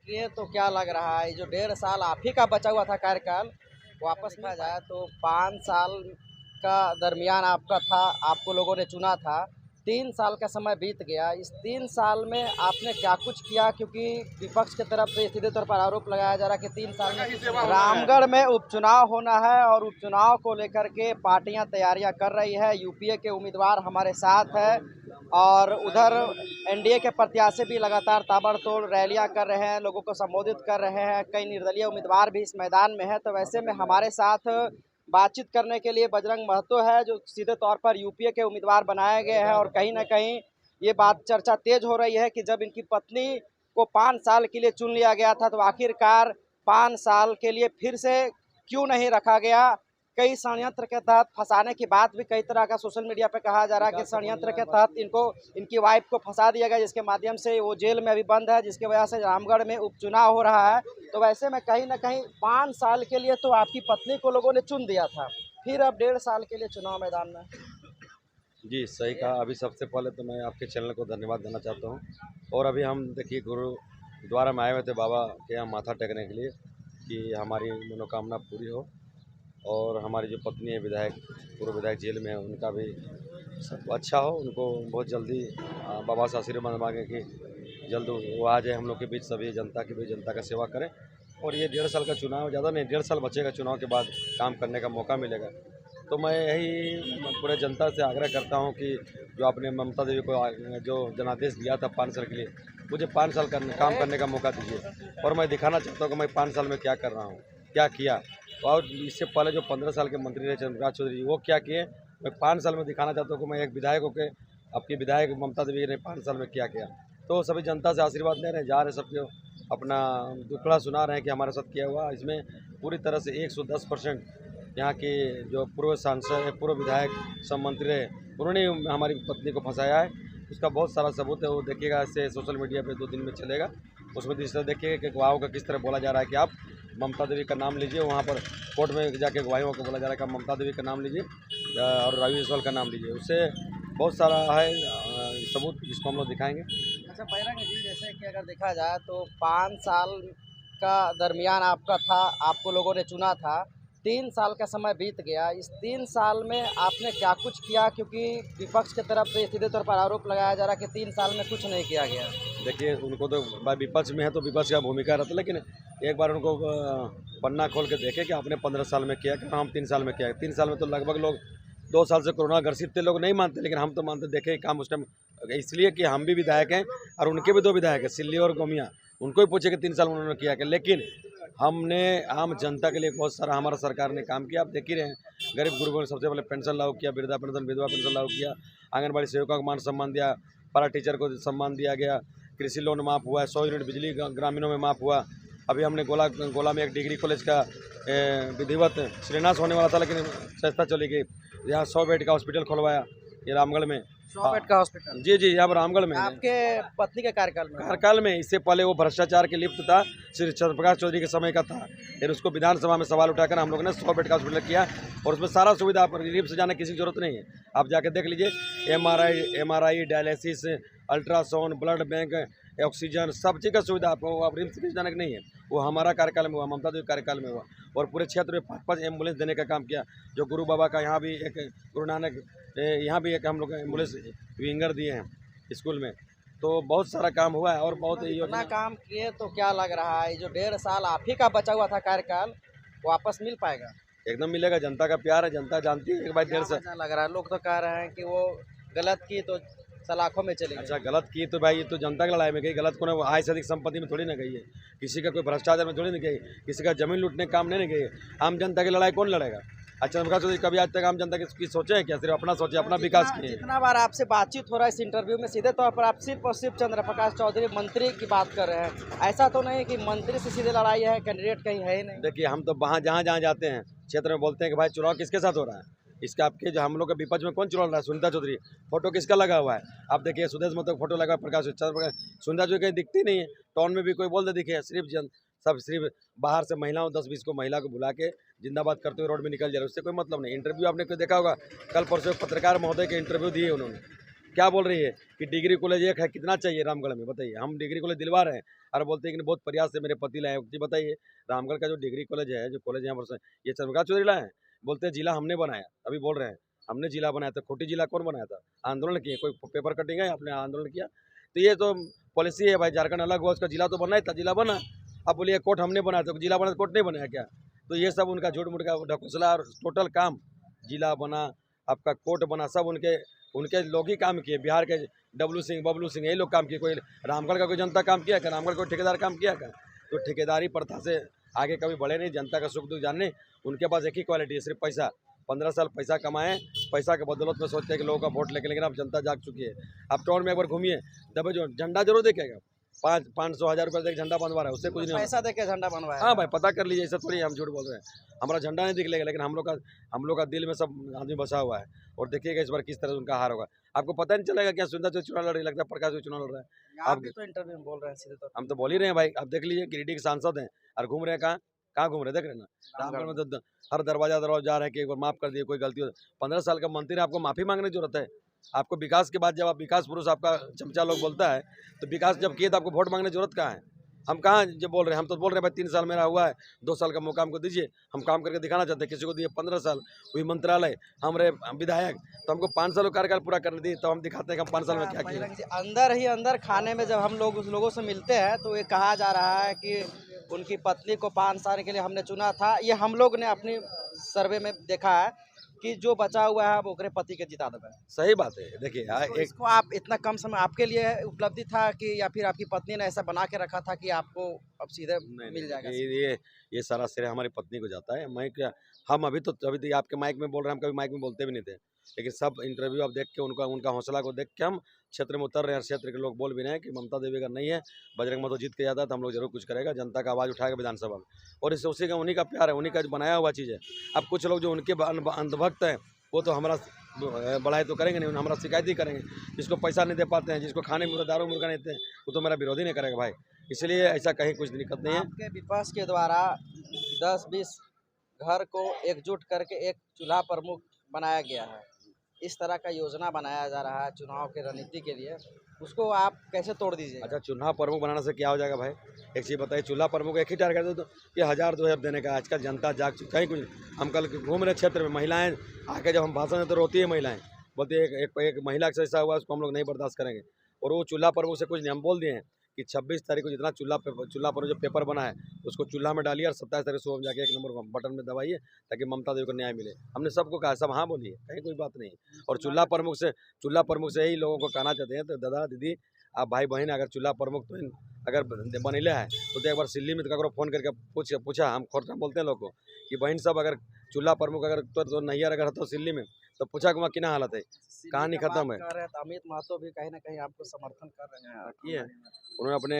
किए तो क्या लग रहा है, जो 1.5 साल आप ही का बचा हुआ था कार्यकाल, वापस में जाए तो 5 साल का दरमियान आपका था, आपको लोगों ने चुना था। 3 साल का समय बीत गया। इस 3 साल में आपने क्या कुछ किया? क्योंकि विपक्ष की तरफ से सीधे तौर पर आरोप लगाया जा रहा है कि 3 साल में रामगढ़ में उपचुनाव होना है और उपचुनाव को लेकर के पार्टियां तैयारियां कर रही है। यूपीए के उम्मीदवार हमारे साथ है और उधर एनडीए के प्रत्याशी भी लगातार ताबड़तोड़ रैलियां कर रहे हैं, लोगों को संबोधित कर रहे हैं। कई निर्दलीय उम्मीदवार भी इस मैदान में है। तो वैसे में हमारे साथ बातचीत करने के लिए बजरंग महतो है, जो सीधे तौर पर यूपीए के उम्मीदवार बनाए गए हैं। और कहीं ना कहीं ये बात चर्चा तेज हो रही है कि जब इनकी पत्नी को 5 साल के लिए चुन लिया गया था, तो आखिरकार 5 साल के लिए फिर से क्यों नहीं रखा गया? कई षड्यंत्र के तहत फंसाने की बात भी कई तरह का सोशल मीडिया पे कहा जा रहा है कि षड्यंत्र के तहत इनको, इनकी वाइफ को फंसा दिया गया, जिसके माध्यम से वो जेल में अभी बंद है, जिसकी वजह से रामगढ़ में उपचुनाव हो रहा है। तो वैसे में कहीं ना कहीं 5 साल के लिए तो आपकी पत्नी को लोगों ने चुन दिया था, फिर अब 1.5 साल के लिए चुनाव मैदान में। जी, सही कहा। अभी सबसे पहले तो मैं आपके चैनल को धन्यवाद देना चाहता हूँ। और अभी हम देखिए गुरुद्वारा में आए हुए थे बाबा के यहाँ माथा टेकने के लिए कि हमारी मनोकामना पूरी हो और हमारी जो पत्नी है विधायक, पूर्व विधायक जेल में है, उनका भी सब अच्छा हो। उनको बहुत जल्दी बाबा से आशीर्वाद मांगे कि जल्द वो आ जाए हम लोग के बीच, सभी जनता के बीच, जनता का सेवा करें। और ये 1.5 साल का चुनाव, ज़्यादा नहीं, 1.5 साल बचेगा, चुनाव के बाद काम करने का मौका मिलेगा। तो मैं यही पूरे जनता से आग्रह करता हूँ कि जो आपने ममता देवी को जो जनादेश दिया था 5 साल के लिए, मुझे 5 साल काम करने का मौका दीजिए और मैं दिखाना चाहता हूँ कि मैं 5 साल में क्या कर रहा हूँ, क्या किया। और इससे पहले जो 15 साल के मंत्री रहे चंद्रप्रकाश चौधरी, वो क्या किए, मैं 5 साल में दिखाना चाहता हूँ कि मैं एक विधायक होकर आपकी विधायक ममता देवी ने 5 साल में क्या किया। तो सभी जनता से आशीर्वाद ले रहे हैं, जा रहे सबके अपना दुखड़ा सुना रहे हैं कि हमारे साथ किया हुआ। इसमें पूरी तरह से 110% यहाँ के जो पूर्व सांसद, पूर्व विधायक, सब मंत्री रहे, उन्होंने हमारी पत्नी को फंसाया है। उसका बहुत सारा सबूत है, वो देखिएगा, इससे सोशल मीडिया पे 2 दिन में चलेगा। उसमें जिस तरह देखिएगा कि गवाहों का किस तरह बोला जा रहा है कि आप ममता देवी का नाम लीजिए, वहाँ पर कोर्ट में जाके गवाहियों को बोला जा रहा है कि आप ममता देवी का नाम लीजिए और रवि जायसवाल का नाम लीजिए। उससे बहुत सारा है सबूत, जिसको हम लोग दिखाएंगे। अच्छा बजरंग जी, जैसे कि अगर देखा जाए तो 5 साल का दरमियान आपका था, आपको लोगों ने चुना था। 3 साल का समय बीत गया। इस 3 साल में आपने क्या कुछ किया? क्योंकि विपक्ष की तरफ से सीधे तौर पर आरोप लगाया जा रहा है कि 3 साल में कुछ नहीं किया गया। देखिए, उनको तो भाई विपक्ष में है तो विपक्ष का भूमिका रहता है, लेकिन एक बार उनको पन्ना खोल के देखे कि आपने 15 साल में किया कि हम 3 साल में किया। 3 साल में तो लगभग लोग 2 साल से कोरोना ग्रसित थे, लोग नहीं मानते, लेकिन हम तो मानते। देखे काम उस टाइम, इसलिए कि हम भी विधायक हैं और उनके भी 2 विधायक हैं, सिल्ली और गोमिया। उनको ही पूछे कि 3 साल में उन्होंने किया क्या। लेकिन हमने आम जनता के लिए बहुत सारा हमारा सरकार ने काम किया। आप देख ही रहे हैं, गरीब गुरुओं ने सबसे पहले पेंशन लागू किया, वृद्धा पेंशन, विधवा पेंशन लागू किया, आंगनबाड़ी सेविका को मान सम्मान दिया, पारा टीचर को सम्मान दिया गया, कृषि लोन माफ़ हुआ है, 100 यूनिट बिजली ग्रामीणों में माफ़ हुआ। अभी हमने गोला में एक डिग्री कॉलेज का विधिवत शिलान्यास होने वाला था, लेकिन संस्था चली गई। यहाँ 100 बेड का हॉस्पिटल खुलवाया, ये रामगढ़ में। 100 बेड का हॉस्पिटल? जी जी, यहाँ पर रामगढ़ में, आपके पत्नी के कार्यकाल में। इससे पहले वो भ्रष्टाचार के लिप्त था, श्री चंद्रप्रकाश चौधरी के समय का था। फिर उसको विधानसभा में सवाल उठाकर हम लोगों ने 100 बेड का हॉस्पिटल किया और उसमें सारा सुविधा, आप रिलीफ से जाने की किसी की जरूरत नहीं है। आप जाके देख लीजिए, MRI, dialysis, ultrasound, blood bank, oxygen, सब चीज़ का सुविधा आपको, आप रिम्स से जाने की नहीं है। वो हमारा कार्यकाल में हुआ, ममता देवी कार्यकाल में हुआ। और पूरे क्षेत्र में 5-5 एम्बुलेंस देने का काम किया। जो गुरु बाबा का यहाँ भी एक, गुरु नानक यहाँ भी एक हम लोग एम्बुलेंस विंगर दिए हैं स्कूल में। तो बहुत सारा काम हुआ है और बहुत इतना काम किए तो क्या लग रहा है, जो 1.5 साल आप ही का बचा हुआ था कार्यकाल, वापस मिल पाएगा? एकदम मिलेगा। जनता का प्यार है, जनता जानती है कि भाई 1.5 साल। लग रहा है, लोग तो कह रहे हैं कि वो गलत की तो सलाखों में चली गई। अच्छा, गलत की तो भाई ये तो जनता की लड़ाई में गई। गलत को ना आय से अधिक संपत्ति में थोड़ी ना गई है, किसी का कोई भ्रष्टाचार में थोड़ी ना गई, किसी का जमीन लूटने का काम नहीं गई है। आम जनता की लड़ाई कौन लड़ेगा? अच्छा, चंद्रप्रकाश चौधरी कभी आज तक आम जनता की सोचे हैं क्या? सिर्फ अपना सोचे, अपना विकास किए। जितना बार आपसे बातचीत हो रहा है इस इंटरव्यू में, सीधे तौर पर आप सिर्फ और सिर्फ चंद्रप्रकाश चौधरी मंत्री की बात कर रहे हैं। ऐसा तो नहीं कि मंत्री से सीधे लड़ाई है, कैंडिडेट कहीं है ही नहीं? देखिए, हम तो वहाँ जहाँ जाते हैं क्षेत्र में बोलते हैं कि भाई चुनाव किसके साथ हो रहा है। इसका आपके जो हम लोग का विपक्ष में कौन चुनाव लड़ रहा है? सुनीता चौधरी। फोटो किसका लगा हुआ है? आप देखिए, सुदेश महतो का फोटो लगा, प्रकाश चंद्रप्रकाश। सुनीता चौधरी कहीं दिखती नहीं है, टाउन में भी कोई बोल दे दिखे, सिर्फ बाहर से महिलाओं 10-20 को महिला को बुला के जिंदाबाद करते हुए रोड में निकल जा रहे हैं। उससे कोई मतलब नहीं। इंटरव्यू आपने कोई देखा होगा, कल परसों पत्रकार महोदय के इंटरव्यू दिए उन्होंने, क्या बोल रही है कि डिग्री कॉलेज एक है, कितना चाहिए रामगढ़ में बताइए। हम डिग्री कॉलेज दिलवा रहे हैं और बोलते हैं कि बहुत प्रयास से मेरे पति लाए। जी बताइए, रामगढ़ का जो डिग्री कॉलेज है, जो कॉलेज यहाँ पर ये चंद्रप्रकाश चौधरी लाए हैं। बोलते हैं जिला हमने बनाया, अभी बोल रहे हैं हमने जिला बनाया था। खोटी जिला कौन बनाया था? आंदोलन किए, कोई पेपर कटिंग है? आपने आंदोलन किया? तो ये तो पॉलिसी है भाई, झारखंड अलग हुआ, उसका जिला तो बनना ही था, जिला बना। अब बोलिए कोर्ट हमने बनाया था, जिला बना, कोर्ट नहीं बनाया क्या? तो ये सब उनका झूठ मूठ का ढकोसला और टोटल काम, जिला बना, आपका कोर्ट बना, सब उनके उनके लोग ही काम किए। बिहार के डब्लू सिंह, बबलू सिंह, यही लोग काम किए। कोई रामगढ़ का कोई जनता काम किया क्या? रामगढ़ कोई ठेकेदार काम किया क्या? तो ठेकेदारी प्रथा से आगे कभी बढ़े नहीं, जनता का सुख दुख जानने। उनके पास एक ही क्वालिटी है, सिर्फ पैसा। 15 साल पैसा कमाएं, पैसा के बदौलत में सोचते हैं कि लोगों का वोट लेके, लेकिन अब जनता जाग चुकी है। आप टाउन में एक बार घूमिए, दबे जो झंडा जरूर देखेगा, 500-1000 रुपये देख झंडा बनवा रहा है, उससे कुछ नहीं होगा। पैसा देके झंडा बनवाया। हाँ भाई, पता कर लीजिए, ऐसा थोड़ी हम झूठ बोल रहे हैं। हमारा झंडा नहीं दिखलेगा, लेकिन हम लोग का दिल में सब आदमी बसा हुआ है। और देखिएगा इस बार किस तरह से उनका हार होगा। आपको पता नहीं चलेगा क्या सुविधा से चुनाव लड़ रही, लगता है प्रकाश से चुनाव लड़ रहा है। आप भी तो इंटरव्यू में बोल रहे हैं सीधे तौर हम तो बोल ही रहे हैं भाई, आप देख लीजिए, गिरिडीह के सांसद हैं और घूम रहे हैं कहाँ कहाँ घूम रहे हैं, देख रहे हैं ना। रामगढ़ में तो हर दरवाजा जा रहे हैं कि एक बार माफ़ कर दिए, कोई गलती हो। 15 साल का मंत्री, आपको माफ़ी मांगने की जरूरत है? आपको विकास के बाद जब आप विकास पुरुष आपका चमचा लोग बोलता है, तो विकास जब किए तो आपको वोट मांगने की जरूरत कहाँ है? हम कहाँ जब बोल रहे हैं, हम तो बोल रहे हैं भाई 3 साल मेरा हुआ है, 2 साल का मौका हमको दीजिए, हम काम करके दिखाना चाहते हैं। किसी को दिए 15 साल, वही मंत्रालय, हम रहे विधायक, तो हमको 5 साल कार्यकाल पूरा करने दिए, तो हम दिखाते हैं कि हम 5 साल में क्या किए। बजरंग जी, अंदर ही अंदर खाने में जब हम लोग उस लोगों से मिलते हैं तो ये कहा जा रहा है कि उनकी पत्नी को 5 साल के लिए हमने चुना था। ये हम लोग ने अपनी सर्वे में देखा है कि जो बचा हुआ है वो ओकरे पति के जिता देवे। सही बात है। देखिए तो एक इसको आप इतना कम समय आपके लिए उपलब्धि था कि या फिर आपकी पत्नी ने ऐसा बना के रखा था कि आपको अब सीधे मिल जाएगा? ये सारा श्रेय हमारी पत्नी को जाता है। मैं क्या, हम अभी तो आपके माइक में बोल रहे हैं, हम कभी माइक में बोलते भी नहीं थे, लेकिन सब इंटरव्यू आप देख के उनका हौसला को देख के हम क्षेत्र में उतर रहे हैं। क्षेत्र के लोग बोल भी रहे हैं कि ममता देवी अगर नहीं है, बजरंग महतो जीत के जाता है तो हम लोग जरूर कुछ करेगा, जनता का आवाज़ उठाएगा विधानसभा में। और इससे उसी का उन्हीं का प्यार है, उन्हीं का बनाया हुआ चीज़ है। अब कुछ लोग जो उनके अंधभक्त हैं, वो तो हमारा बड़ाई तो करेंगे नहीं, हमारा शिकायत ही करेंगे। जिसको पैसा नहीं दे पाते हैं, जिसको खाने में दारू मुर्गा नहीं देते हैं, वो तो मेरा विरोधी नहीं करेगा भाई। इसलिए ऐसा कहीं कुछ दिक्कत नहीं है। आपके विपक्ष के द्वारा 10-20 घर को एकजुट करके एक चूल्हा प्रमुख बनाया गया है। इस तरह का योजना बनाया जा रहा है चुनाव के रणनीति के लिए, उसको आप कैसे तोड़ दीजिएगा? अच्छा, चूल्हा प्रमुख बनाने से क्या हो जाएगा भाई? एक चीज़ बताइए, चूल्हा प्रमुख एक ही टारगेट दो तो ये 1000-2000 देने का। आजकल जनता जाग चुकी, कहीं कुछ। हम कल घूम रहे क्षेत्र में, महिलाएं आके जब हम भाषण देते रोती है महिलाएं, बोलती है एक महिला से ऐसा हुआ उसको हम लोग नहीं बर्दाश्त करेंगे। और वो चूल्हा प्रमुख से कुछ नहीं, हम बोल दिए हैं कि 26 तारीख को जितना चूल्हा पर जो पेपर बना है उसको चूल्हा में डालिए और 27 तारीख सुबह में जाके 1 नंबर बटन में दबाइए, ताकि ममता देवी को न्याय मिले। हमने सबको कहा, सब हाँ बोलिए, कहीं कोई बात नहीं है। और चूल्हा प्रमुख से यही लोगों को कहना चाहते हैं, तो दादा दीदी आप भाई बहन, अगर चूल्हा प्रमुख तो अगर बनेले है तो एक बार सिल्ली में तो करो फोन करके पूछा, हम खोटा बोलते हैं लोग को कि बहन सब अगर चूल्हा प्रमुख अगर तो नैयर अगर तो सिल्ली में, तो पूछा कि वहाँ कितना हालत है, कहानी खत्म है। कर रहे हैं तो अमित महतो भी कहीं ना कहीं आपको समर्थन कर रहे हैं। किए उन्होंने अपने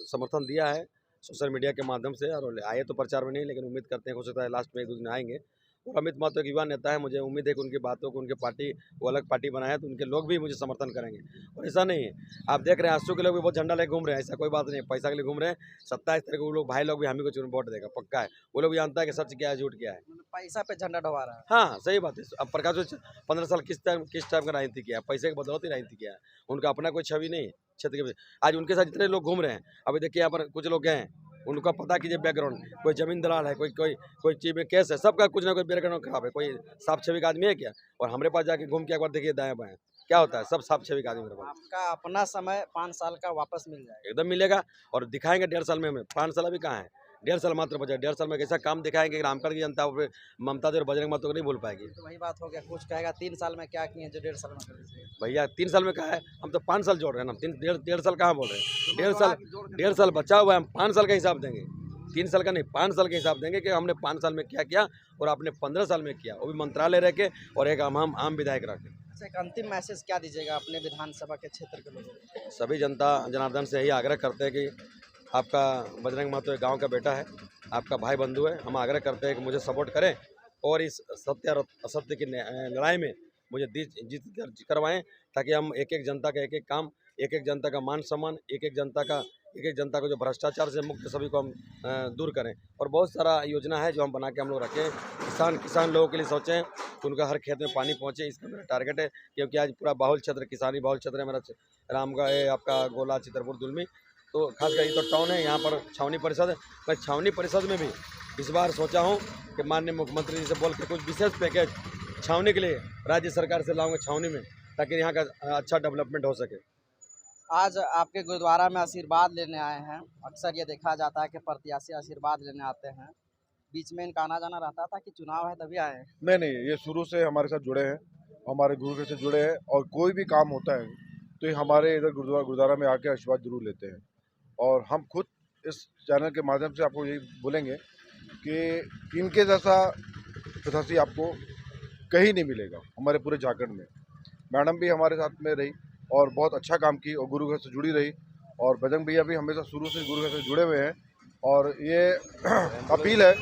समर्थन दिया है सोशल मीडिया के माध्यम से, और आए तो प्रचार में नहीं, लेकिन उम्मीद करते हैं हो सकता है लास्ट में 1-2 दिन आएंगे। और अमित महतो एक युवा नेता है, मुझे उम्मीद है कि उनकी बातों को, उनके पार्टी वो अलग पार्टी बनाया है तो उनके लोग भी मुझे समर्थन करेंगे। और ऐसा नहीं है, आप देख रहे हैं आंसू के लोग भी बहुत झंडा लेके घूम रहे हैं, ऐसा कोई बात नहीं है, पैसा के लिए घूम रहे हैं। 27 तारीख को वो लोग भाई लोग भी हम ही को वोट देगा, पक्का है। वो लोग जानता है कि सच क्या है झूठ क्या है। मतलब पैसा पे झंडा ढवा रहा है। हाँ सही बात है। अब प्रकाश 15 साल किस टाइम का राजनीति किया, पैसे की बदौलत ही राजनीति किया है। उनका अपना कोई छवि नहीं है क्षेत्र के। आज उनके साथ जितने लोग घूम रहे हैं, अभी देखिए यहाँ पर कुछ लोग गए हैं, उनका पता कीजिए बैकग्राउंड, कोई जमीन दलाल है, कोई चीज़ में केस है, सबका कुछ ना कोई बैकग्राउंड खराब है। कोई साफ छवि का आदमी है क्या? और हमारे पास जाके घूम के एक बार देखिए दाएं बाएं, क्या होता है, सब साफ छवि का आदमी मेरे पास। आपका अपना समय 5 साल का वापस मिल जाएगा। एकदम मिलेगा, और दिखाएंगे 1.5 साल में हमें। 5 साल अभी कहाँ है, 1.5 साल मात्र बचा। 1.5 साल में कैसा काम दिखाएंगे कि रामगढ़ की जनता ममता देवी और बजरंग महतो को नहीं भूल पाएगी। तो वही बात हो गया, कुछ कहेगा 3 साल में क्या किए जो 1.5 साल में कर दीजिए। भैया 3 साल में कहा है, हम तो 5 साल जोड़ रहे हैं ना, 1.5 साल कहाँ बोल रहे हैं? 1.5 साल बचा हुआ है, हम 5 साल का हिसाब देंगे, 3 साल का नहीं, 5 साल का हिसाब देंगे कि हमने 5 साल में क्या किया और आपने 15 साल में किया, वो भी मंत्रालय रह के और एक आम विधायक रह के। अच्छा, एक अंतिम मैसेज क्या दीजिएगा अपने विधानसभा के क्षेत्र के लोगों को? सभी जनता जनार्दन से यही आग्रह करते हैं कि आपका बजरंग महतो एक गाँव का बेटा है, आपका भाई बंधु है। हम आग्रह करते हैं कि मुझे सपोर्ट करें और इस सत्य और असत्य की लड़ाई में मुझे जीत करवाएं, ताकि हम एक जनता का एक काम, एक जनता का मान सम्मान, एक जनता का कि जनता को जो भ्रष्टाचार से मुक्त सभी को हम दूर करें। और बहुत सारा योजना है जो हम बना के हम लोग रखें, किसान लोगों के लिए सोचें कि उनका हर खेत में पानी पहुँचे, इसका मेरा टारगेट है। क्योंकि आज पूरा बाहुल क्षेत्र, किसानी बाहुल क्षेत्र है मेरा, रामगढ़ है, आपका गोला, चित्रपुर, दुलमी, तो खासकर ये तो टाउन है, यहाँ पर छावनी परिषद है। मैं छावनी परिषद में भी इस बार सोचा हूँ कि माननीय मुख्यमंत्री जी से बोल के कुछ विशेष पैकेज छावनी के लिए राज्य सरकार से लाऊंगा छावनी में, ताकि यहाँ का अच्छा डेवलपमेंट हो सके। आज आपके गुरुद्वारा में आशीर्वाद लेने आए हैं। अक्सर ये देखा जाता है कि प्रत्याशी आशीर्वाद लेने आते हैं, बीच में इनका आना जाना रहता था कि चुनाव है तभी आए हैं? नहीं, ये शुरू से हमारे साथ जुड़े हैं, हमारे गुरु से जुड़े हैं, और कोई भी काम होता है तो ये हमारे इधर गुरुद्वारा में आके आशीर्वाद जरूर लेते हैं। और हम खुद इस चैनल के माध्यम से आपको यही बोलेंगे कि इनके जैसा प्रशासी आपको कहीं नहीं मिलेगा हमारे पूरे झारखंड में। मैडम भी हमारे साथ में रही और बहुत अच्छा काम की और गुरु घर से जुड़ी रही, और बजरंग भैया भी हमेशा शुरू से गुरु घर से जुड़े हुए हैं। और ये अपील है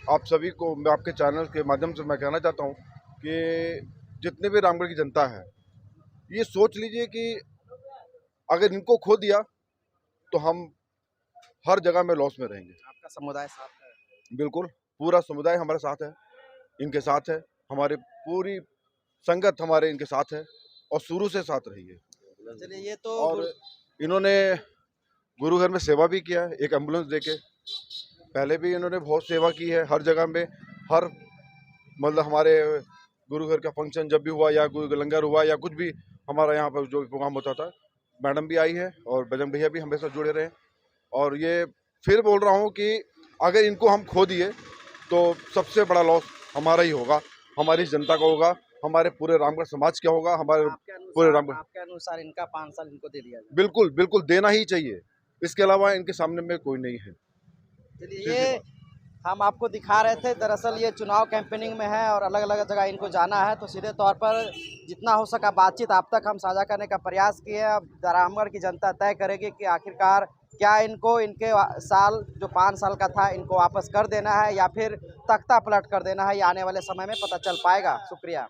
आप सभी को, मैं आपके चैनल के माध्यम से मैं कहना चाहता हूँ कि जितने भी रामगढ़ की जनता है, ये सोच लीजिए कि अगर इनको खो दिया तो हम हर जगह में लॉस में रहेंगे। आपका समुदाय साथ है? बिल्कुल, पूरा समुदाय हमारे साथ है, इनके साथ है, हमारी पूरी संगत हमारे इनके साथ है और शुरू से साथ रही है। चलिए, ये तो और इन्होंने गुरु घर में सेवा भी किया है, एक एम्बुलेंस देके। पहले भी इन्होंने बहुत सेवा की है हर जगह में, हर मतलब हमारे गुरु घर का फंक्शन जब भी हुआ या कोई लंगर हुआ या कुछ भी हमारा यहाँ पर जो प्रोग्राम होता था, मैडम भी आई है और बजरंग भैया भी हमेशा जुड़े रहे। और ये फिर बोल रहा हूँ कि अगर इनको हम खो दिए तो सबसे बड़ा लॉस हमारा ही होगा, हमारी जनता का होगा, हमारे पूरे रामगढ़ समाज क्या होगा, हमारे पूरे रामगढ़। आपके अनुसार इनका 5 साल इनको दे दिया जाए? बिल्कुल बिल्कुल देना ही चाहिए, इसके अलावा इनके सामने में कोई नहीं है। चलिए, ये हम आपको दिखा रहे थे, दरअसल ये चुनाव कैंपेनिंग में है और अलग अलग जगह इनको जाना है, तो सीधे तौर पर जितना हो सका बातचीत आप तक हम साझा करने का प्रयास किए हैं। अब रामगढ़ की जनता तय करेगी कि आखिरकार क्या इनको इनके साल जो 5 साल का था इनको वापस कर देना है या फिर तख्ता पलट कर देना है। ये आने वाले समय में पता चल पाएगा। शुक्रिया।